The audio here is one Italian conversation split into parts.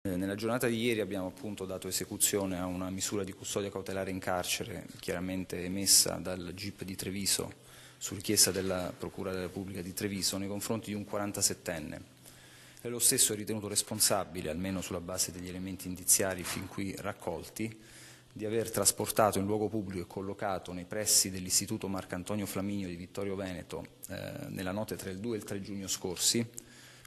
Nella giornata di ieri abbiamo appunto dato esecuzione a una misura di custodia cautelare in carcere, chiaramente emessa dal GIP di Treviso su richiesta della Procura della Repubblica di Treviso nei confronti di un 47enne. E lo stesso è ritenuto responsabile, almeno sulla base degli elementi indiziari fin qui raccolti, di aver trasportato in luogo pubblico e collocato nei pressi dell'Istituto Marcantonio Flaminio di Vittorio Veneto nella notte tra il 2 e il 3 giugno scorsi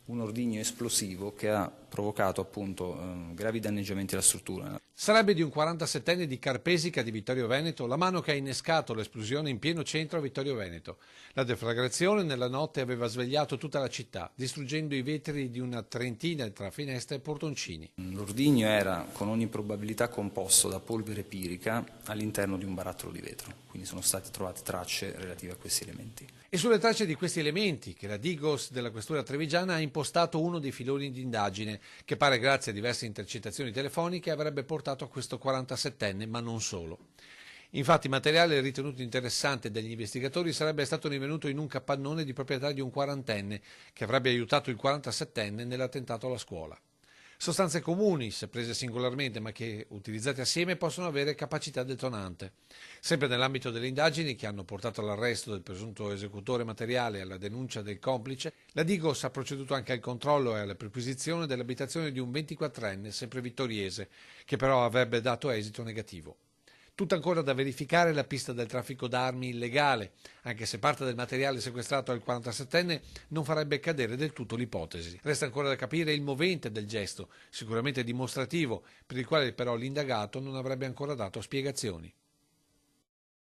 un ordigno esplosivo che ha provocato appunto gravi danneggiamenti alla struttura. Sarebbe di un 47enne di Carpesica di Vittorio Veneto la mano che ha innescato l'esplosione in pieno centro a Vittorio Veneto. La deflagrazione nella notte aveva svegliato tutta la città, distruggendo i vetri di una trentina tra finestre e portoncini. L'ordigno era con ogni probabilità composto da polvere pirica all'interno di un barattolo di vetro, quindi sono state trovate tracce relative a questi elementi. E sulle tracce di questi elementi che la Digos della questura trevigiana ha impostato uno dei filoni di indagine che pare grazie a diverse intercettazioni telefoniche avrebbe portato a questo 47enne, ma non solo. Infatti il materiale ritenuto interessante dagli investigatori sarebbe stato rinvenuto in un capannone di proprietà di un quarantenne che avrebbe aiutato il 47enne nell'attentato alla scuola. Sostanze comuni, se prese singolarmente ma che utilizzate assieme possono avere capacità detonante. Sempre nell'ambito delle indagini che hanno portato all'arresto del presunto esecutore materiale e alla denuncia del complice, la Digos ha proceduto anche al controllo e alla perquisizione dell'abitazione di un 24enne, sempre vittoriese, che però avrebbe dato esito negativo. Tutta ancora da verificare la pista del traffico d'armi illegale, anche se parte del materiale sequestrato al 47enne non farebbe cadere del tutto l'ipotesi. Resta ancora da capire il movente del gesto, sicuramente dimostrativo, per il quale però l'indagato non avrebbe ancora dato spiegazioni.